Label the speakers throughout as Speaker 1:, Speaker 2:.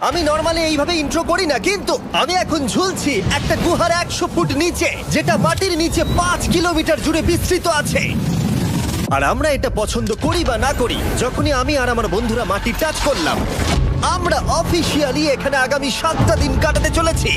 Speaker 1: আমি নরমালি এইভাবে ইন্ট্রো করি না, কিন্তু আমি এখন ঝুলছি একটা গুহার 100 ফুট নিচে, যেটা মাটির নিচে 5 কিলোমিটার জুড়ে বিস্তৃত আছে। আর আমরা এটা পছন্দ করি বা না করি, যখনই আমি আর আমার বন্ধুরা মাটি টাচ করলাম, আমরা অফিসিয়ালি এখানে আগামী 7টা দিন কাটাতে চলেছি।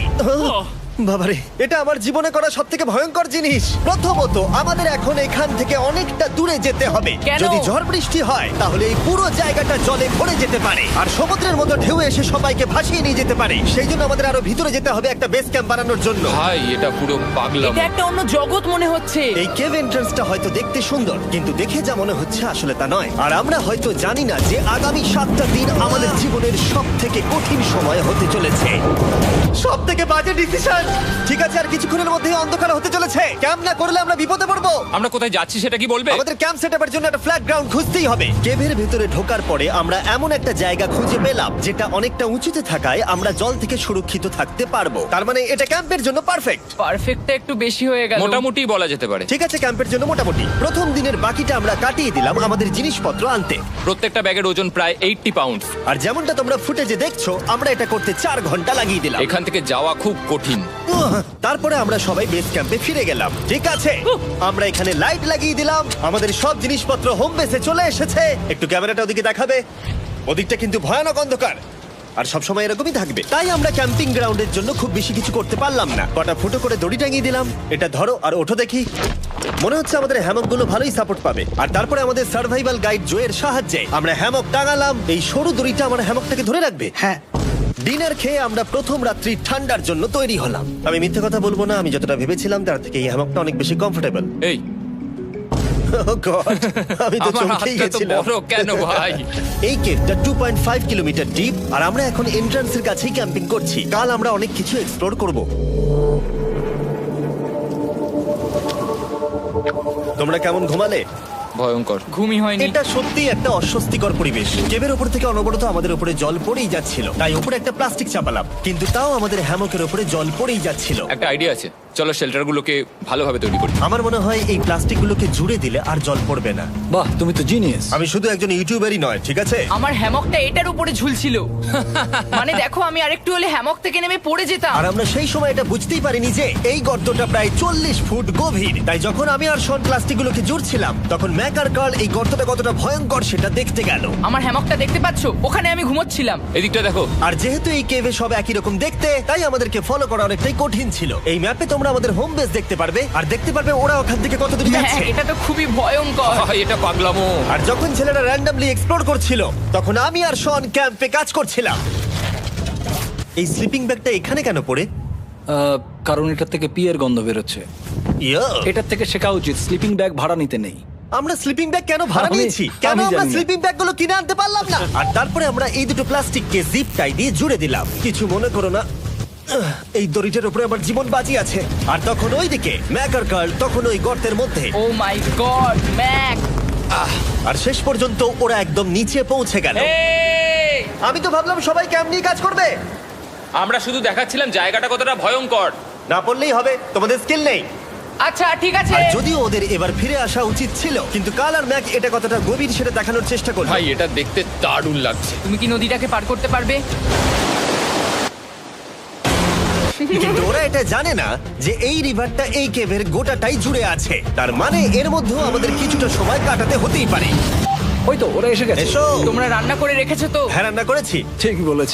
Speaker 1: বাবারে, এটা আমার জীবনে করা সবথেকে ভয়ঙ্কর জিনিস। প্রথমত, আমাদের এখন এখান থেকে অনেকটা দূরে যেতে হবে।
Speaker 2: কেন?
Speaker 1: যদি ঝড় বৃষ্টি হয় তাহলে এই পুরো জায়গাটা জলে ভরে যেতে পারে, আর সমুদ্রের মতো ঢেউ এসে সবাইকে ভাসিয়ে নিয়ে যেতে পারে। সেই জন্য আমাদের আরো ভিতরে যেতে হবে একটা বেস ক্যাম্প বানানোর জন্য।
Speaker 3: ভাই এটা পুরো পাগলাম।
Speaker 2: এটা একটা অন্য জগৎ মনে হচ্ছে।
Speaker 1: এই কেভ এন্ট্রান্সটা হয়তো দেখতে সুন্দর, কিন্তু দেখে যা মনে হচ্ছে আসলে তা নয়। আর আমরা হয়তো জানি না যে আগামী 7টা দিন আমাদের জীবনের সব থেকে কঠিন সময় হতে চলেছে। সব থেকে বাজে ডিসিশন। ঠিক আছে, আর কিছুক্ষণের মধ্যেই অন্ধকার হতে চলেছে। ক্যাম্প না করলে আমরা বিপদে পড়বো।
Speaker 3: আমরা কোথায় যাচ্ছি সেটা কি বলবে?
Speaker 1: আমাদের ক্যাম্প সেটআপের জন্য একটা ফ্ল্যাট গ্রাউন্ড খুঁজতেই হবে। কেভের ভেতরে ঢোকার পরে আমরা এমন একটা জায়গা খুঁজে পেলাম যেটা অনেকটা উঁচুতে থাকায় আমরা জল থেকে সুরক্ষিত থাকতে পারবো। তার মানে এটা ক্যাম্পের জন্য পারফেক্ট।
Speaker 2: পারফেক্টটা একটু বেশি হয়ে গেল।
Speaker 3: মোটামুটি বলা যেতে পারে।
Speaker 1: ঠিক আছে, ক্যাম্পের জন্য মোটামুটি। প্রথম দিনের বাকিটা আমরা কাটিয়ে দিলাম আমাদের জিনিসপত্র আনতে।
Speaker 3: প্রত্যেকটা ব্যাগের ওজন প্রায় 80 পাউন্ড।
Speaker 1: আর যেমনটা তোমরা ফুটেজে দেখছো, আমরা এটা করতে 4 ঘন্টা লাগিয়ে দিলাম।
Speaker 3: এখান থেকে যাওয়া খুব কঠিন।
Speaker 1: তারপরে আমরা সবাই বেস ক্যাম্পে ফিরে গেলাম। ঠিক আছে, আমরা এখানে লাইট লাগিয়ে দিলাম। আমাদের সব জিনিসপত্র হোম বেসে চলে এসেছে। একটু ক্যামেরাটা ওদিকে দেখাবে? ওদিকটা কিন্তু ভয়ানক অন্ধকার, আর সবসময় এরকমই থাকবে। তাই আমরা ক্যাম্পিং গ্রাউন্ডের জন্য খুব বেশি কিছু করতে পারলাম না। কটা ফুটো করে দড়ি টাঙিয়ে দিলাম। এটা ধরো আর ওঠো দেখি। মনে হচ্ছে আমাদের হ্যামকগুলো ভালোই সাপোর্ট পাবে। আর তারপরে আমাদের সার্ভাইভাল গাইড জোয়ের সাহায্যে আমরা হ্যামক টাঙালাম। এই সরু দড়িটা আমার হ্যামকটাকে ধরে রাখবে।
Speaker 4: হ্যাঁ,
Speaker 1: ডিনার খেয়ে আমরা প্রথম রাত্রি ঠান্ডার জন্য তৈরি হলাম। আমি মিথ্যে কথা বলবো না, আমি যতটা ভেবেছিলাম তার থেকে এই হ্যামকটা অনেক বেশি কমফোর্টেবল।
Speaker 3: এই
Speaker 1: আমি তো
Speaker 3: আমার
Speaker 1: চমকেই
Speaker 3: হাতটা তো
Speaker 1: গেছিলাম।
Speaker 3: বড় কেন ভাই?
Speaker 1: এই কেভটা 2.5 কিলোমিটার ডিপ, আর আমরা এখন এন্ট্রান্সের কাছেই ক্যাম্পিং করছি। কাল আমরা অনেক কিছু এক্সপ্লোর করব। তোমরা কেমন ঘুমালে?
Speaker 3: ভয়ঙ্কর।
Speaker 2: ঘুমই হয়নি।
Speaker 1: এটা সত্যি একটা অস্বস্তিকর পরিবেশ। কেভের উপর থেকে অনবরত আমাদের উপরে জল পড়েই যাচ্ছিল, তাই উপরে একটা প্লাস্টিক চাপালাম, কিন্তু তাও আমাদের হ্যামকের উপরে জল পড়েই যাচ্ছিল।
Speaker 3: একটা আইডিয়া আছে, চলো শেল্টারগুলোকে ভালোভাবে তৈরি করি।
Speaker 1: আমার মনে হয় এই প্লাস্টিকগুলোকে জুড়ে দিলে আর জল পড়বে না।
Speaker 4: বাহ, তুমি তো জিনিয়াস।
Speaker 1: আমি শুধু একজন ইউটিউবারই নয়, ঠিক আছে?
Speaker 2: আমার হ্যামকটা এটার উপরে ঝুলছিল। মানে দেখো, আমি আরেকটু হলে হ্যামক থেকে নেমে পড়ে যেতাম।
Speaker 1: আর আমরা সেই সময় এটা বুঝতেই পারিনি যে এই গর্তটা প্রায় 40 ফুট গভীর। তাই যখন আমি আর শন প্লাস্টিকগুলোকে জুড়ছিলাম, তখন ম্যাক আর কার্ল এই গর্তটা কতটা ভয়ঙ্কর সেটা দেখতে গেল।
Speaker 2: আমার হ্যামকটা দেখতে পাচ্ছো? ওখানে আমি ঘুমোচ্ছিলাম।
Speaker 3: এদিকটা দেখো।
Speaker 1: আর যেহেতু এই কেভে সব একই রকম দেখতে, তাই আমাদেরকে ফলো করা অনেকটাই কঠিন ছিল। এই ম্যাপে তোমরা আমাদের হোম বেস দেখতে পারবে, আর দেখতে পারবে ওরা ওখান থেকে কত দূর
Speaker 2: হ্যাঁ,
Speaker 1: যাচ্ছে।
Speaker 2: এটা তো খুবই ভয়ঙ্কর।
Speaker 3: ভাই এটা পাগলামো।
Speaker 1: আর যখন ছেলেরা র্যান্ডমলি এক্সপ্লোর করছিল, তখন আমি আর শন ক্যাম্পে কাজ করছিলাম। এই স্লিপিং ব্যাগটা এখানে কেন পড়ে?
Speaker 4: কারণ এটার থেকে পিয়ের গন্ধ বেরোচ্ছে।
Speaker 1: ইয়া,
Speaker 4: এটার থেকে শেখা উচিত স্লিপিং ব্যাগ ভাড়া নিতে নেই।
Speaker 1: আমরা স্লিপিং ব্যাগ কেন ভাড়া
Speaker 4: আমি-
Speaker 1: নিয়েছি? কেন
Speaker 4: আমি
Speaker 1: আমরা
Speaker 4: জানি না।
Speaker 1: স্লিপিং ব্যাগগুলো কিনে আনতে পারলাম না? আর তারপরে আমরা এই দুটো প্লাস্টিককে জিপ টাই দিয়ে জুড়ে দিলাম। কিছু মনে করো না, এই দড়িটার উপরে আমার জীবন বাজি আছে। আর তখন ওইদিকে ম্যাক আর কার্ল তখন ওই গর্তের মধ্যে।
Speaker 2: ও মাই গড, ম্যাক!
Speaker 1: আর শেষ পর্যন্ত ওরা একদম নিচে পৌঁছে গেল।
Speaker 3: এই!
Speaker 1: আমি তো ভাবলাম সবাই ক্যাম্প নিয়ে কাজ করবে।
Speaker 3: আমরা শুধু দেখাচ্ছিলাম জায়গাটা কতটা ভয়ঙ্কর।
Speaker 1: না পড়লেই হবে, তোমাদের স্কিল নেই।
Speaker 2: আচ্ছা ঠিক আছে।
Speaker 1: আর যদিও ওদের এবার ফিরে আসা উচিত ছিল, কিন্তু কাল আর ম্যাক এটা কতটা গভীর সেটা দেখানোর চেষ্টা করলো।
Speaker 3: ভাই এটা দেখতে দারুণ লাগছে।
Speaker 2: তুমি কি নদীটাকে পার করতে পারবে?
Speaker 1: কিন্তু ওরা এটা জানে না যে এই রিভারটা এই কেভের গোটাটাই জুড়ে আছে। তার মানে এর মধ্যেও আমাদের কিছুটা সময় কাটাতে হতেই পারে।
Speaker 4: ওই তো ওরা এসে গেছে।
Speaker 1: এসো।
Speaker 2: তোমরা রান্না করে রেখেছো তো?
Speaker 1: হ্যাঁ, রান্না করেছি।
Speaker 4: ঠিক বলেছ।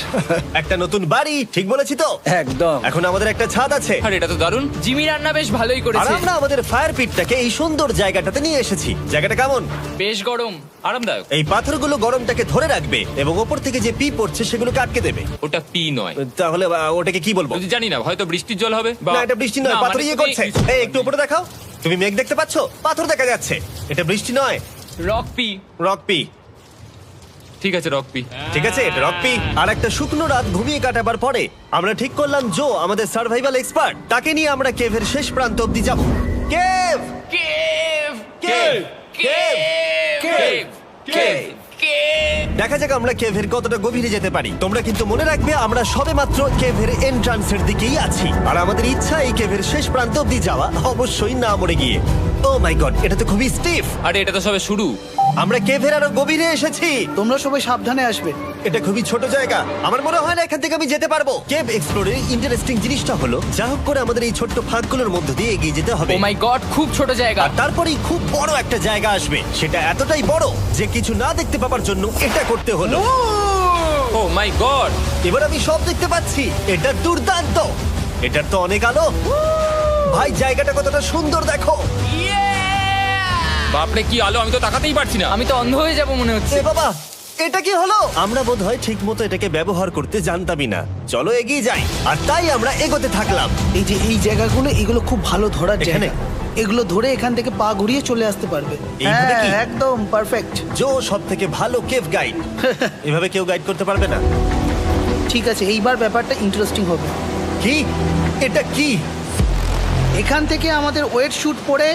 Speaker 1: একটা নতুন বাড়ি, ঠিক বলেছি তো?
Speaker 4: একদম।
Speaker 1: এখন আমাদের একটা ছাদ আছে।
Speaker 3: আর এটা তো দারুণ।
Speaker 2: জিমি রান্না বেশ ভালোই
Speaker 1: আর
Speaker 2: করেছে।
Speaker 1: আমরা আমাদের ফায়ার পিটটাকে এই সুন্দর জায়গাটাতে নিয়ে এসেছি। জায়গাটা কেমন?
Speaker 2: বেশ গরম।
Speaker 3: আরামদায়ক।
Speaker 1: এই পাথরগুলো গরমটাকে ধরে রাখবে এবং ওপর থেকে যে পি পড়ছে সেগুলোকে আটকে দেবে।
Speaker 3: ওটা পি নয়।
Speaker 1: তাহলে ওটাকে কি বলবো?
Speaker 3: যদি জানি না, হয়তো বৃষ্টির জল হবে বা
Speaker 1: না, এটা বৃষ্টি নয়,
Speaker 3: না,
Speaker 1: পাথর
Speaker 3: মানে
Speaker 1: ইয়ে
Speaker 3: তুমি-
Speaker 1: করছে। এই একটু উপরে দেখাও। তুমি মেঘ দেখতে পাচ্ছো? পাথর দেখা যাচ্ছে। এটা বৃষ্টি নয়,
Speaker 2: রক পি।
Speaker 1: Rock P.
Speaker 3: ঠিক আছে রক পি।
Speaker 1: ঠিক আছে, এটা রক পি। আর একটা শুকনো রাত ঘুমিয়ে কাটাবার পরে আমরা ঠিক করলাম জো আমাদের সার্ভাইভাল এক্সপার্ট, তাকে নিয়ে আমরা কেভের শেষ প্রান্ত অব্দি যাব। Cave,
Speaker 2: cave!
Speaker 1: Cave,
Speaker 2: cave!
Speaker 1: Cave, cave.
Speaker 2: Cave!
Speaker 1: দেখা যাক আমরা কেভের কতটা গভীরে যেতে পারি। তোমরা কিন্তু মনে রাখবে আমরা সবেমাত্র কেভের এন্ট্রান্সের দিকেই আছি, আর আমাদের ইচ্ছা এই কেভের শেষ প্রান্ত অব্দি যাওয়া, অবশ্যই না মরে গিয়ে। ও মাই গড, এটা তো খুবই স্টিফ।
Speaker 3: আরে এটা তো সবে শুরু।
Speaker 1: আমরা কেভের আরো গভীরে এসেছি।
Speaker 4: তোমরা সবাই সাবধানে আসবে।
Speaker 1: এটা খুবই ছোট জায়গা, আমার মনে হয় না এখান থেকে আমি যেতে পারবো। কেভ এক্সপ্লোরের ইন্টারেস্টিং জিনিসটা হলো যা হোক করে আমাদের এই ছোট্ট ফাঁকগুলোর মধ্যে দিয়ে এগিয়ে যেতে হবে।
Speaker 2: ও মাই গড, খুব ছোট জায়গা।
Speaker 1: আর তারপরেই খুব বড় একটা জায়গা আসবে, সেটা এতটাই বড় যে কিছু না দেখতে পাওয়ার জন্য এটা করতে হলো।
Speaker 3: ও মাই গড!
Speaker 1: এবার আমি সব দেখতে পাচ্ছি, এটা দুর্দান্ত। এটার তো অনেক আলো। ভাই জায়গাটা কতটা সুন্দর দেখো।
Speaker 3: বাপরে কি আলো, আমি তো তাকাতেই পারছি না।
Speaker 2: আমি তো অন্ধ হয়ে যাব মনে হচ্ছে।
Speaker 1: এ বাবা, এটা কি হলো? আমরা বোধহয় ঠিক মতো এটাকে ব্যবহার করতে জানতামই না। চলো এগিয়ে যাই। আর তাই আমরা এগোতে থাকলাম।
Speaker 5: এই যে এই জায়গাগুলো, এগুলো খুব ভালো ধরার
Speaker 1: এখানে?
Speaker 5: জায়গা। এগুলো ধরে এখান থেকে পা ঘুরিয়ে চলে আসতে পারবে।
Speaker 1: এইভাবে কি?
Speaker 5: হ্যাঁ, একদম পারফেক্ট।
Speaker 1: জো সব থেকে ভালো কেভ গাইড। এভাবে কেউ গাইড করতে পারবে না।
Speaker 5: ঠিক আছে, এইবার ব্যাপারটা ইন্টারেস্টিং হবে।
Speaker 1: কি? এটা কি?
Speaker 5: এখান থেকে আমাদের ওয়েট শুট পরে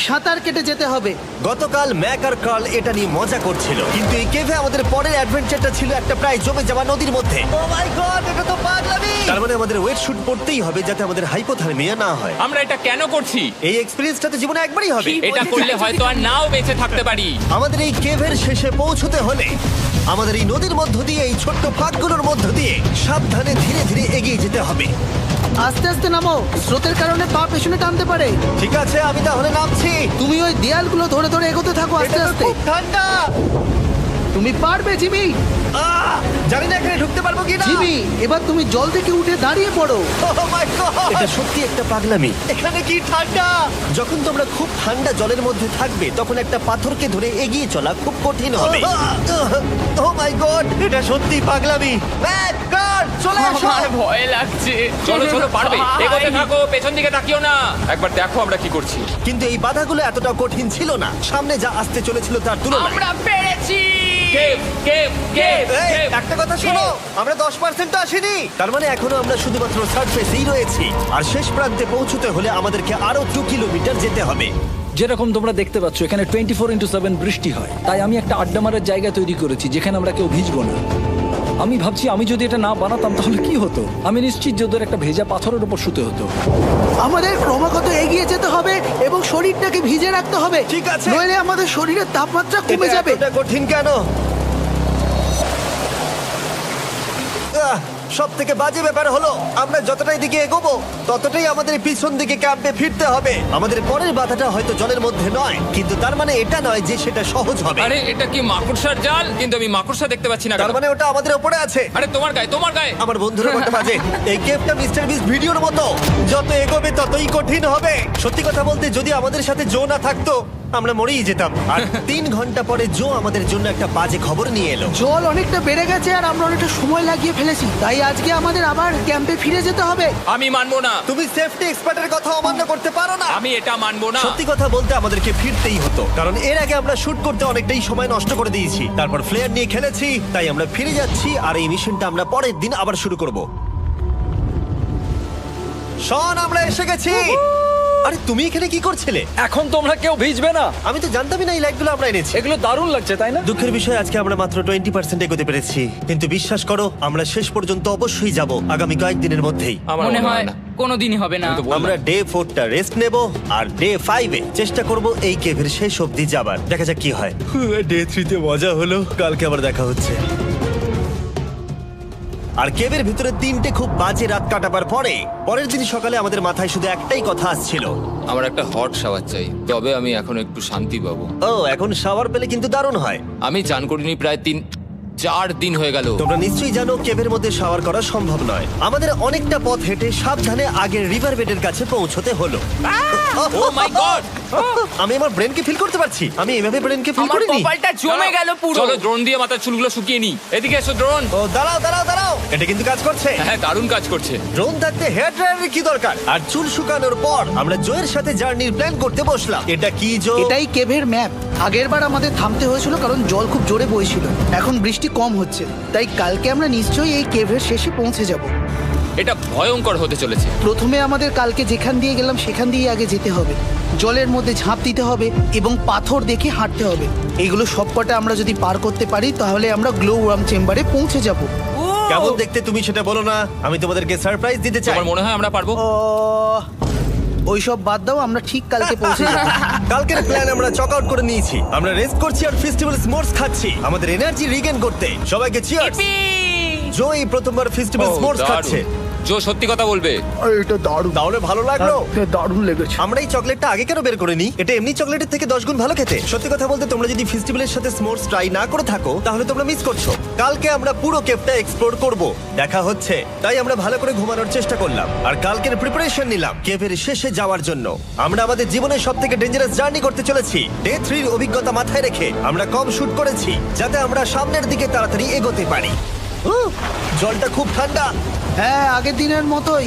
Speaker 5: সাঁতার কেটে যেতে হবে।
Speaker 1: গতকাল ম্যাক আর কার্ল এটা নিয়ে মজা করছিল, কিন্তু এই কেভে আমাদের পরের অ্যাডভেঞ্চারটা ছিল একটা প্রায় জমে যাওয়া নদীর মধ্যে। ও মাই গড, এটা তো পাগলামি! তার মানে আমাদের ওয়েট শুট পড়তেই হবে যাতে আমাদের হাইপোথার্মিয়া না হয়।
Speaker 3: আমরা এটা কেন করছি?
Speaker 1: এই এক্সপেরিয়েন্সটা তো জীবনে একবারই হবে।
Speaker 3: এটা করলে হয়তো আর নাও বেঁচে থাকতে পারি।
Speaker 1: আমাদের এই কেভের শেষে পৌঁছতে হলে আমাদের এই নদীর মধ্য দিয়ে, এই ছোট্ট ফাঁকগুলোর মধ্য দিয়ে সাবধানে ধীরে ধীরে এগিয়ে যেতে হবে।
Speaker 5: আস্তে আস্তে নামো, স্রোতের কারণে পা পেছনে টানতে পারে।
Speaker 1: ঠিক আছে, আমি তাহলে নামছি।
Speaker 5: তুমি ওই দেয়ালগুলো ধরে ধরে এগোতে থাকো আস্তে
Speaker 1: এটা তো
Speaker 5: আস্তে।
Speaker 1: খুব ঠান্ডা।
Speaker 5: তুমি পারবে জিমি।
Speaker 1: জানি না এখানে ঢুকতে পারবো কি না।
Speaker 5: জিমি, এবার তুমি জল থেকে উঠে দাঁড়িয়ে পড়ো।
Speaker 1: এটা সত্যি একটা পাগলামি। এখানে কি ঠান্ডা! যখন তোমরা খুব ঠান্ডা জলের মধ্যে থাকবে তখন একটা পাথরকে ধরে এগিয়ে চলা খুব কঠিন হবে। ও মাই গড, এটা সত্যি পাগলামি। ম্যাক, কার্ল, চলে আসো।
Speaker 2: আমার ভয় লাগছে।
Speaker 3: চলো চলো, পারবে।
Speaker 2: ভাই।
Speaker 3: এগোতে থাকো, পেছন দিকে তাকিও না। একবার দেখো আমরা কি করছি।
Speaker 1: কিন্তু এই বাধাগুলো এতটা কঠিন ছিল না সামনে যা আসতে চলেছিল তার তুলনায়।
Speaker 2: আমরা পেরেছি।
Speaker 3: কেভ কেভ কেভ
Speaker 1: এই,
Speaker 3: কেভ।
Speaker 1: একটা কথা শোনো, আমরা 10% আসিনি। তার মানে এখনো আমরা শুধুমাত্র সার্ফেসেই রয়েছি, আর শেষ প্রান্তে পৌঁছতে হলে আমাদেরকে আরো 2 কিলোমিটার যেতে হবে।
Speaker 4: যেরকম তোমরা দেখতে পাচ্ছ এখানে 24/7 বৃষ্টি হয়, তাই আমি একটা আড্ডা মারার জায়গা তৈরি করেছি যেখানে আমরা কেউ ভিজবো না। আমি ভাবছি আমি যদি এটা না বানাতাম তাহলে কি হতো। আমি নিশ্চিত যে ওদের একটা ভেজা পাথরের উপর শুতে হতো।
Speaker 5: আমাদের ক্রমাগত এগিয়ে যেতে হবে এবং শরীরটাকে ভিজে রাখতে হবে।
Speaker 1: ঠিক আছে।
Speaker 5: নইলে আমাদের শরীরের তাপমাত্রা কমে
Speaker 1: এটা
Speaker 5: যাবে।
Speaker 1: এতটা কঠিন কেন? সব থেকে বাজে ব্যাপার হলো আমরা যতটাই দিকে এগোবো ততটাই আমাদের পিছন দিকে ক্যাম্পে ফিরতে হবে। আমাদের পরের বাধাটা হয়তো জলের মধ্যে নয়, কিন্তু তার মানে এটা নয় যে সেটা সহজ হবে।
Speaker 3: আরে এটা কি মাকড়সার জাল? কিন্তু আমি মাকড়সা দেখতে পাচ্ছি না।
Speaker 1: তার
Speaker 3: কেন?
Speaker 1: মানে ওটা আমাদের উপরে আছে।
Speaker 3: আরে তোমার গায়ে, তোমার গায়ে।
Speaker 1: আমার বন্ধুরা কত বাজে। এই গেমটা মিস্টার বিস ভিডিওর মতো, যত এগোবে ততই কঠিন হবে। সত্যি কথা বলতে যদি আমাদের সাথে জো না থাকতো আমরা মরেই যেতাম। আর 3 ঘন্টা পরে জো আমাদের জন্য একটা বাজে খবর নিয়ে এলো।
Speaker 5: জল অনেকটা বেড়ে গেছে আর আমরা অনেকটা সময় লাগিয়ে ফেলেছি, তাই আজকে আমাদের আবার ক্যাম্পে ফিরে যেতে হবে।
Speaker 3: আমি মানবো না।
Speaker 1: তুমি সেফটি এক্সপার্টের কথা অমান্য করতে পারো না।
Speaker 3: আমি এটা মানবো না।
Speaker 1: সত্যি কথা বলতে আমাদেরকে ফিরতেই হতো, কারণ এর আগে আমরা শুট করতে অনেকটাই সময় নষ্ট করে দিয়েছি। তারপর ফ্লেয়ার নিয়ে খেলেছি, তাই আমরা ফিরে যাচ্ছি আর এই মিশনটা আমরা পরের দিন আবার শুরু করব। শন, আমরা এসে গেছি। আরে তুমি এখানে কি করছিলে?
Speaker 4: এখন তোমরা কেউ ভিজবে না।
Speaker 1: আমি তো জানতামই না এই লাইটগুলো আমরা এনেছি।
Speaker 4: এগুলো দারুণ লাগছে তাই না?
Speaker 1: দুঃখের বিষয় আজকে আমরা মাত্র 20% এগোতে পেরেছি, কিন্তু বিশ্বাস করো আমরা শেষ পর্যন্ত অবশ্যই যাব আগামী কয়েকদিনের মধ্যেই।
Speaker 3: আমার
Speaker 2: মনে হয়
Speaker 3: না।
Speaker 2: কোনোদিনই হবে না।
Speaker 3: আমি তো বললাম।
Speaker 1: আমরা ডে 4টা রেস্ট নেব আর ডে 5-এ চেষ্টা করব এই কেভের শেষ অবধি যাবার। দেখা যাক কি হয়। ডে 3-তে মজা হলো, কালকে আবার দেখা হচ্ছে। আর কেভের ভিতরে 3টে খুব বাজে রাত কাটাবার পরে পরের দিন সকালে আমাদের মাথায় শুধু একটাই কথা আসছিল।
Speaker 3: আমার একটা হট শাওয়ার চাই, তবে আমি এখন একটু শান্তি পাবো।
Speaker 1: ও, এখন শাওয়ার পেলে কিন্তু দারুণ হয়।
Speaker 3: আমি চান করিনি প্রায় 3-4 দিন হয়ে গেল।
Speaker 1: তোমরা নিশ্চয়ই জানো কেভের মধ্যে শাওয়ার করা সম্ভব নয়। আমাদের অনেকটা পথ হেঁটে সাবধানে আগের রিভার বেডের কাছে পৌঁছতে হলো।
Speaker 3: ও মাই গড!
Speaker 1: আমি আমার ব্রেনকে ফিল করতে পারছি। আমি এভাবে ব্রেনকে ফিল
Speaker 2: আমার
Speaker 1: করিনি।
Speaker 2: কপালটা জমে গেল পুরো।
Speaker 3: চলো ড্রোন দিয়ে মাথার চুলগুলো শুকিয়ে নি। এদিকে এসো ড্রোন।
Speaker 1: ও দাঁড়াও দাঁড়াও দাঁড়াও, এটা কিন্তু কাজ করছে।
Speaker 3: হ্যাঁ, দারুণ কাজ করছে।
Speaker 1: ড্রোন থাকতে হেয়ার ড্রায়ারের কি দরকার? আর চুল শুকানোর পর আমরা জোয়ের সাথে জার্নির প্ল্যান করতে বসলাম। এটা কি জো?
Speaker 5: এটাই কেভের ম্যাপ। আগেরবার আমাদের থামতে হয়েছিল কারণ জল খুব জোরে বইছিল। এখন বৃষ্টি কম হচ্ছে, তাই কালকে আমরা নিশ্চয়ই এই কেভের শেষে পৌঁছে যাব।
Speaker 3: এটা ভয়ঙ্কর হতে চলেছে।
Speaker 5: প্রথমে আমাদের কালকে যেখান দিয়ে গেলাম সেখান দিয়ে আগে যেতে হবে। জলের মধ্যে ঝাঁপ দিতে হবে এবং পাথর দেখে হাঁটতে হবে। এগুলো সবকটা আমরা যদি পার করতে পারি তাহলে আমরা গ্লো ওয়ার্ম চেম্বারে পৌঁছে যাব।
Speaker 1: কেমন দেখতে তুমি সেটা বলো না, আমি তোমাদেরকে সারপ্রাইজ দিতে চাই।
Speaker 3: তোমার মনে হয় আমরা পারবো?
Speaker 5: ওইসব বাদ দাও, আমরা ঠিক কালকে পৌঁছে যাবো।
Speaker 1: কালকের প্ল্যান আমরা চক আউট করে নিয়েছি। আমরা রেস্ট করছি আর ফেস্টিভ্যাল স্মোর্টস খাচ্ছি আমাদের এনার্জি রিগেন করতে। সবাইকে চিয়ার্স।
Speaker 2: Yippee!
Speaker 1: জো এই প্রথমবার ফেস্টিভ্যাল স্মোর্টস খাচ্ছে।
Speaker 3: জো সত্যি কথা বলবে।
Speaker 5: এটা দারুণ,
Speaker 1: তাহলে ভালো লাগলো?
Speaker 5: দারুণ লেগেছে।
Speaker 1: আমরা এই চকলেটটা আগে কেন বের করিনি? এটা এমনি চকলেটের থেকে 10 গুণ ভালো খেতে। সত্যি কথা বলতে তোমরা যদি ফেস্টিভ্যালের সাথে স্মোর্টস ট্রাই না করে থাকো তাহলে তোমরা মিস করছো। কালকে আমরা পুরো কেভটা এক্সপ্লোর করব, দেখা হচ্ছে। তাই আমরা ভালো করে ঘুমানোর চেষ্টা করলাম আর কালকের প্রিপারেশন নিলাম কেভের শেষে যাওয়ার জন্য। আমরা আমাদের জীবনের সবথেকে ডেঞ্জারাস জার্নি করতে চলেছি। ডে 3 এর অভিজ্ঞতা মাথায় রেখে আমরা কম শুট করেছি যাতে আমরা সামনের দিকে তাড়াতাড়ি এগোতে পারি। জলটা খুব ঠান্ডা
Speaker 5: হ্যাঁ, আগের দিনের মতোই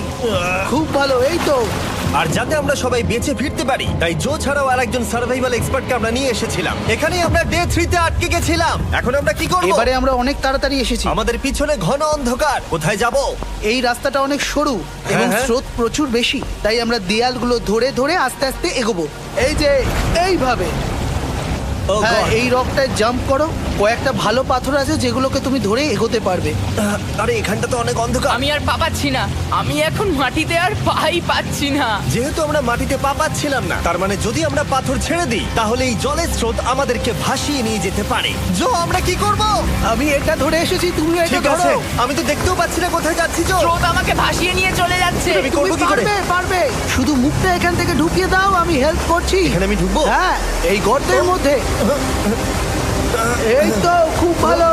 Speaker 5: খুব ভালো। এই তো
Speaker 1: আর যাতে আমরা সবাই বেঁচে ফিরতে পারি তাই জো ছাড়াও আরেকজন সার্ভাইভাল এক্সপার্টকে আমরা নিয়ে এসেছিলাম। এখানেই আমরা ডে 3 তে আটকে গেছিলাম। এখন আমরা কি করব?
Speaker 5: এবারে আমরা অনেক তাড়াতাড়ি এসেছি।
Speaker 1: আমাদের পিছনে ঘন অন্ধকার, কোথায় যাব?
Speaker 5: এই রাস্তাটা অনেক সরু এবং
Speaker 1: হ্যাঁ।
Speaker 5: স্রোত প্রচুর বেশি, তাই আমরা দেয়ালগুলো ধরে ধরে আস্তে আস্তে এগোবো। এই যে এইভাবে।
Speaker 1: ও
Speaker 5: হ্যাঁ,
Speaker 1: God!
Speaker 5: এই রকটায় জাম্প করো। কয়েকটা ভালো পাথর আছে যেগুলোকে তুমি ধরে এগোতে পারবে।
Speaker 1: আরে এখানটা তো অনেক অন্ধকার।
Speaker 2: আমি আর পা পাচ্ছি না, আমি এখন মাটিতে আর পাই পাচ্ছি না।
Speaker 1: যেহেতু আমরা মাটিতে পা পাচ্ছিলাম না, তার মানে যদি আমরা পাথর ছেড়ে দিই তাহলে এই জলের স্রোত আমাদেরকে ভাসিয়ে নিয়ে যেতে পারে। জো, আমরা কি করব?
Speaker 5: আমি এটা ধরে এসেছি, তুমি এটা
Speaker 1: ঠিক আছে,
Speaker 5: ধরো।
Speaker 1: আমি তো দেখতেও পাচ্ছি না কোথায় যাচ্ছি। জো,
Speaker 2: স্রোত আমাকে ভাসিয়ে নিয়ে চলে যাচ্ছে।
Speaker 1: আমি
Speaker 5: তুমি
Speaker 1: করবো কি করে?
Speaker 5: পারবে, পারবে। শুধু মুখটা এখান থেকে ঢুকিয়ে দাও, আমি হেল্প করছি।
Speaker 1: এখানে আমি ঢুকবো?
Speaker 5: হ্যাঁ, এই গর্তের মধ্যে। এই তো, খুব ভালো।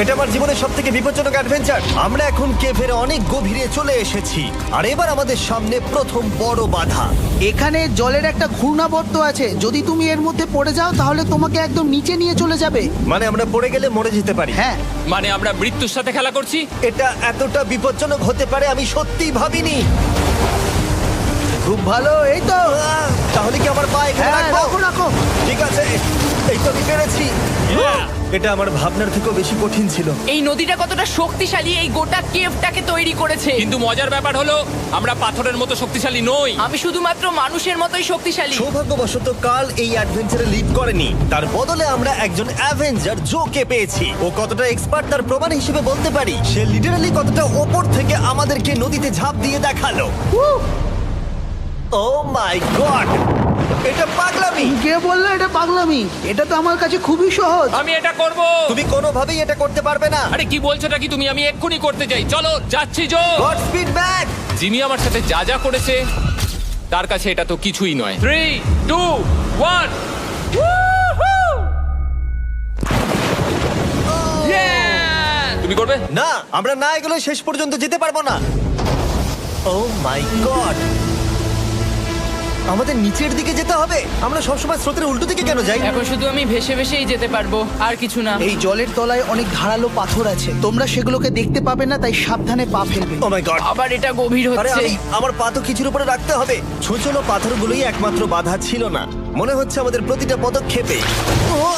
Speaker 1: এটা আমার জীবনের সবথেকে বিপজ্জনক অ্যাডভেঞ্চার। আমরা এখন কেভের অনেক গভীরে চলে এসেছি আর এবার আমাদের সামনে প্রথম বড় বাধা।
Speaker 5: এখানে জলের একটা ঘূর্ণাবর্ত আছে, যদি তুমি এর মধ্যে পড়ে যাও তাহলে তোমাকে একদম নিচে নিয়ে চলে যাবে।
Speaker 1: মানে আমরা পড়ে গেলে মরে যেতে পারি।
Speaker 5: হ্যাঁ,
Speaker 3: মানে আমরা মৃত্যুর সাথে খেলা করছি।
Speaker 1: এটা এতটা বিপজ্জনক হতে পারে আমি সত্যিই ভাবিনি।
Speaker 5: খুব ভালো। এই তো।
Speaker 1: তাহলে কি আমার পা এখানে
Speaker 5: হ্যাঁ,
Speaker 1: রাখবো?
Speaker 5: রাখো রাখো।
Speaker 1: ঠিক আছে, এই তো আমি পেরেছি। এটা আমার ভাবনার থেকেও বেশি কঠিন ছিল।
Speaker 2: এই নদীটা কতটা শক্তিশালী এই গোটা কেভটাকে তৈরি করেছে।
Speaker 3: কিন্তু মজার ব্যাপার হলো আমরা পাথরের মতো শক্তিশালী নই।
Speaker 2: আমি শুধুমাত্র মানুষের মতোই শক্তিশালী।
Speaker 1: সৌভাগ্যবশত কাল এই অ্যাডভেঞ্চারে লিড করেনি, তার বদলে আমরা একজন অ্যাভেঞ্জার জোকে পেয়েছি। ও কতটা এক্সপার্ট তার প্রমাণ হিসেবে বলতে পারি। সে লিটারালি কতটা ওপর থেকে আমাদেরকে নদীতে ঝাঁপ দিয়ে দেখালো। ও মাই গড, এটা পাগলামি।
Speaker 5: কে বললো এটা পাগলামি? এটা তো আমার কাছে খুবই সহজ।
Speaker 3: আমি এটা করব।
Speaker 1: তুমি কোনোভাবেই এটা করতে পারবে না।
Speaker 3: আরে কি বলছোটা কি তুমি? আমি এক্ষুনি করতে চাই। চলো যাচ্ছি Joe.
Speaker 1: God speed back.
Speaker 3: Jimmy আমার সাথে যা যা করেছে তার কাছে এটা তো কিছুই নয়। 3, 2, 1। তুমি করবে?
Speaker 1: না, আমরা না এগুলো শেষ পর্যন্ত যেতে পারবো না। ও মাই গড, আমাদের নিচের দিকে যেতে হবে। আমরা সবসময় স্রোতের উল্টো দিকে কেন যাই?
Speaker 2: এখন শুধু আমি ভেসে ভেসেই যেতে পারবো, আর কিছু না।
Speaker 5: এই জলের তলায় অনেক ধারালো পাথর আছে, তোমরা সেগুলোকে দেখতে পাবে না, তাই সাবধানে পা ফেলবে।
Speaker 1: ও মাই গড,
Speaker 2: আবার এটা গভীর
Speaker 1: আরে
Speaker 2: হচ্ছে।
Speaker 1: আমার পা তো কিছুর উপরে রাখতে হবে। ছোট পাথরগুলোই একমাত্র বাধা ছিল না, মনে হচ্ছে আমাদের প্রতিটা পদক্ষেপে। ও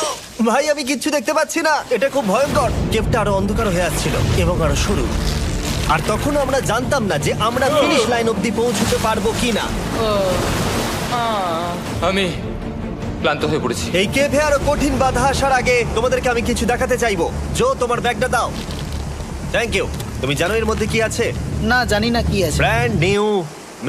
Speaker 1: ভাই, আমি কিচ্ছু দেখতে পাচ্ছি না। এটা খুব ভয়ঙ্কর। কেভটা আরো অন্ধকার হয়ে আসছিল এবং আরো সরু। আর তখন আমরা জানতাম না যে আমরা ফিনিশ লাইন অব্দি পৌঁছতে পারবো কিনা।
Speaker 3: আমি ক্লান্ত হয়ে পড়েছি।
Speaker 1: এই কেভে আরো কঠিন বাধা আসার আগে তোমাদেরকে আমি কিছু দেখাতে চাইবো। জো, তোমার ব্যাগটা দাও। Thank you. তুমি জানো এর মধ্যে কি আছে?
Speaker 5: না, জানি না কি আছে।
Speaker 1: Brand new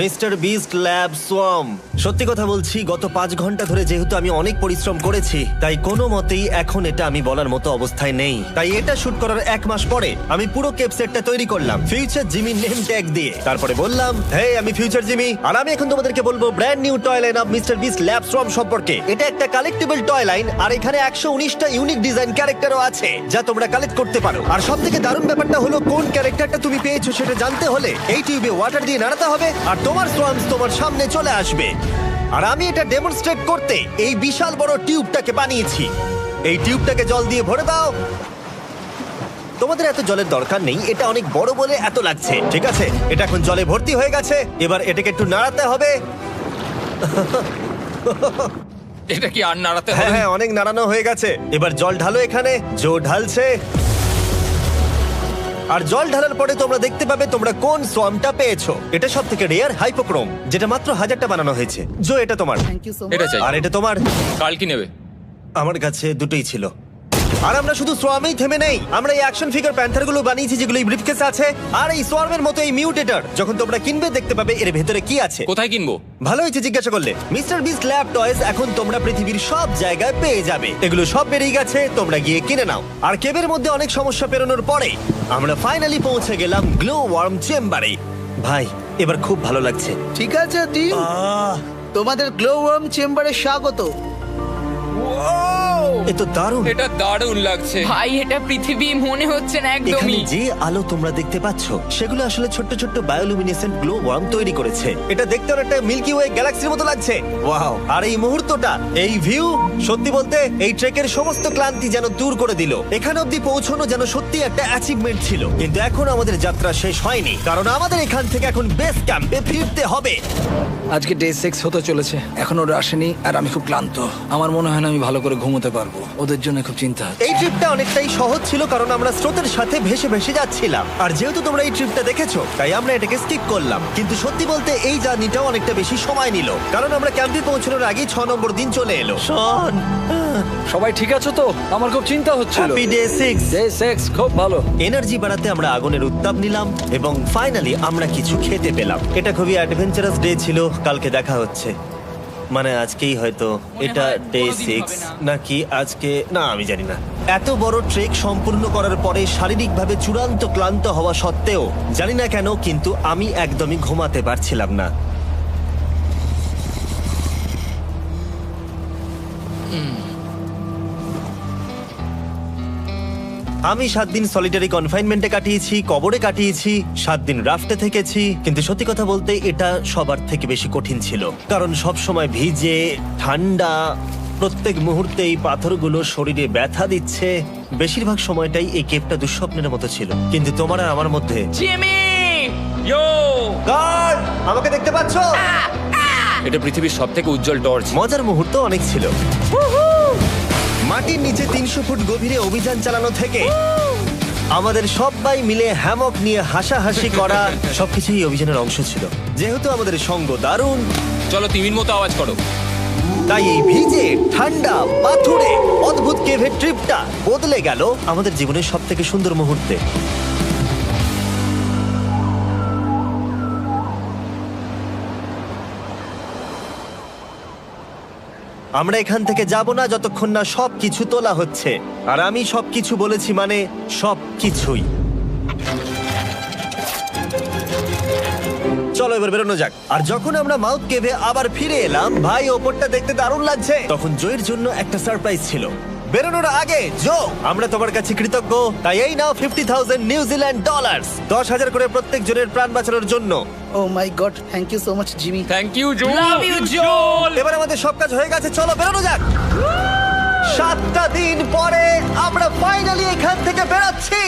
Speaker 1: mister beast lab swamp. সত্যি কথা বলছি, গত 5 ঘন্টা ধরে যেহেতু আমি অনেক পরিশ্রম করেছি, তাই কোনো মতেই এখন এটা আমি বলার মতো অবস্থায় নেই। তাই এটা শুট করার 1 মাস পরে আমি পুরো কেপ সেটটা তৈরি করলাম ফিউচার জিমি নেম ট্যাগ দিয়ে। তারপরে বললাম, হে, আমি ফিউচার জিমি, আর আমি এখন তোমাদেরকে বলবো brand new toy line of mister beast lab swamp সম্পর্কে। এটা একটা কালেক্টিবল টয় লাইন, আর এখানে 119টা ইউনিক ডিজাইন ক্যারেক্টারও আছে যা তোমরা কালেক্ট করতে পারো। আর সবথেকে দারুণ ব্যাপারটা হলো, কোন ক্যারেক্টারটা তুমি পেয়েছো সেটা জানতে হলে এই টিউবে ওয়াটার দিয়ে নাড়াতে হবে আর তোমার সোয়ামস তোমার সামনে চলে আসবে। আর আমি এটা ডেমনস্ট্রেট করতে এই বিশাল বড় টিউবটাকে বানিয়েছি। এই টিউবটাকে জল দিয়ে ভরে দাও। তোমাদের এত জলের দরকার নেই, এটা অনেক বড় বলে এত লাগছে। ঠিক আছে, এটা এখন জলে ভর্তি হয়ে গেছে। এবার এটাকে একটু নাড়াতে হবে।
Speaker 3: এটা কি আর নাড়াতে
Speaker 1: হ্যাঁ
Speaker 3: হবে?
Speaker 1: হ্যাঁ, অনেক নাড়ানো হয়ে গেছে। এবার জল ঢালো এখানে। জো ঢালছে। আর জল ঢালার পরে তোমরা দেখতে পাবে তোমরা কোন সোয়ামটা পেয়েছো। এটা সব থেকে রেয়ার হাইপোক্রোম, যেটা মাত্র 1000টা বানানো হয়েছে। জো, এটা তোমার।
Speaker 5: Thank you so much.
Speaker 3: এটা চাই।
Speaker 1: আর এটা তোমার।
Speaker 3: কাল কি নেবে?
Speaker 1: আমার কাছে দুটোই ছিল। আর আমরা শুধু সোয়ামেই থেমে নেই, আমরা এই অ্যাকশন ফিগার প্যান্থার গুলো বানিয়েছি যেগুলো এই ব্রিফকেসে আছে। আর এই সোয়ার্মের মতো এই মিউটেটর যখন তোমরা কিনবে দেখতে পাবে এর ভেতরে কি আছে।
Speaker 3: কোথায় কিনবো?
Speaker 1: ভালো হয়েছে জিজ্ঞাসা করলে। মিস্টার বিস্ট ল্যাব টয়েস এখন তোমরা পৃথিবীর সব জায়গায় পেয়ে যাবে। এগুলো সব বেরিয়ে গেছে, তোমরা গিয়ে কিনে নাও। আর কেবের মধ্যে অনেক সমস্যা পেরোনোর পরে আমরা ফাইনালি পৌঁছে গেলাম গ্লো ওয়ার্ম চেম্বারে। ভাই এবার খুব ভালো লাগছে।
Speaker 5: ঠিক আছে টিম, তোমাদের গ্লো ওয়ার্ম চেম্বারে স্বাগত।
Speaker 1: এ তো দারুণ।
Speaker 3: এটা দারুণ লাগছে।
Speaker 2: ভাই এটা পৃথিবী মনে হচ্ছে না
Speaker 1: এখানে
Speaker 2: একদমই।
Speaker 1: যে আলো তোমরা দেখতে পাচ্ছ সেগুলো আসলে ছোট্ট ছোট্ট বায়োলুমিনেসেন্ট গ্লো ওয়ার্ম তৈরি করেছে। এটা দেখতে অনেকটা মিল্কি ওয়ে গ্যালাক্সির মতো লাগছে। ওয়াও! আর এই মুহূর্তটা, এই ভিউ, সত্যি বলতে এই ট্রেকের সমস্ত ক্লান্তি যেন দূর করে দিল। এখানে অবধি পৌঁছানো যেন সত্যি একটা অ্যাচিভমেন্ট ছিল। কিন্তু এখন আমাদের যাত্রা শেষ হয়নি, কারণ আমাদের এখান থেকে এখন বেস ক্যাম্পে ফিরতে হবে।
Speaker 4: আজকে ডে 6 হতে চলেছে, এখনো ওরা আসেনি আর আমি খুব ক্লান্ত। আমার মনে হয় না আমি ভালো করে ঘুমোতে পারবো, ওদের জন্য খুব চিন্তা হচ্ছে।
Speaker 1: এই ট্রিপটা অনেকটাই সহজ ছিল কারণ আমরা স্রোতের সাথে ভেসে ভেসে যাচ্ছিলাম। আর যেহেতু তোমরা এই ট্রিপটা দেখেছো তাই আমরা এটাকে স্কিপ করলাম। কিন্তু সত্যি বলতে এই জার্নিটাও অনেকটা বেশি সময় নিল, কারণ আমরা ক্যাম্পে পৌঁছানোর আগেই 6 নম্বর দিন চলে এলো। শন,
Speaker 4: সবাই ঠিক আছো তো? আমার খুব চিন্তা হচ্ছিল।
Speaker 1: Happy day 6।
Speaker 4: ডে 6 খুব ভালো।
Speaker 1: এনার্জি বাড়াতে আমরা আগুনের উত্তাপ নিলাম এবং ফাইনালি আমরা কিছু খেতে পেলাম। এটা খুবই অ্যাডভেঞ্চারাস ডে ছিল। কালকে দেখা হচ্ছে, মানে আজকেই হয়তো। এটা ডে 6 নাকি আজকে, না আমি জানি না। এত বড় ট্রেক সম্পূর্ণ করার পরে শারীরিকভাবে চূড়ান্ত ক্লান্ত হওয়া সত্ত্বেও জানি না কেন কিন্তু আমি একদমই ঘুমাতে পারছিলাম না। আমি 7 দিন সলিটারি কনফাইনমেন্টে কাটিয়েছি, কবরে কাটিয়েছি, 7 দিন রাফটে থেকেছি। কিন্তু সত্যি কথা বলতে এটা সবার থেকে বেশি কঠিন ছিল, কারণ সব সময় ভিজে, ঠান্ডা, প্রত্যেক মুহূর্তে এই পাথরগুলো শরীরে ব্যথা দিচ্ছে। বেশিরভাগ সময়টাই এই কেভটা দুঃস্বপ্নের মতো ছিল। কিন্তু তোমার আর আমার মধ্যে
Speaker 2: জিমি!
Speaker 3: ইয়ো!
Speaker 1: গার্ড, আমাকে দেখতে পাচ্ছ?
Speaker 3: এটা পৃথিবীর সবথেকে উজ্জ্বল টর্চ।
Speaker 1: মজার মুহূর্ত অনেক ছিল। মাটির নিচে 300 ফুট গভীরে অভিযান চালানো থেকে আমাদের সবাই মিলে হ্যামক নিয়ে হাসাহাসি করা সবকিছুই এই অভিযানের অংশ ছিল। যেহেতু আমাদের সঙ্গ দারুণ,
Speaker 3: চলো তিমির মতো আওয়াজ করো।
Speaker 1: তাই এই ভিজে, ঠান্ডা, পাথুরে অদ্ভুত কেভের ট্রিপটা বদলে গেল আমাদের জীবনের সব থেকে সুন্দর মুহূর্তে। আমরা এখান থেকে যাব না যতক্ষণ না সবকিছু তোলা হচ্ছে। আর আমি সবকিছু বলেছি মানে সবকিছুই। চলো এবার বেরোনো যাক। আর যখন আমরা মাউথ কেভে আবার ফিরে এলাম, ভাই ওপরটা দেখতে দারুণ লাগছে। তখন জয়ের জন্য একটা সারপ্রাইজ ছিল। বেরোনোর আগে জো, আমরা তোমার কাছে কৃতজ্ঞ। তাই এই নাও 50,000 নিউজিল্যান্ড ডলার্স, 10,000 করে প্রত্যেক জনের প্রাণ বাঁচানোর জন্য।
Speaker 5: Oh my God, thank you so much Jimmy.
Speaker 3: Thank you Joel.
Speaker 2: Love you Joel!
Speaker 1: এবার আমাদের সব কাজ হয়ে গেছে, চলো বেরোনো যাক। 7টা দিন পরে আমরা ফাইনালি এখান থেকে বেরোচ্ছি।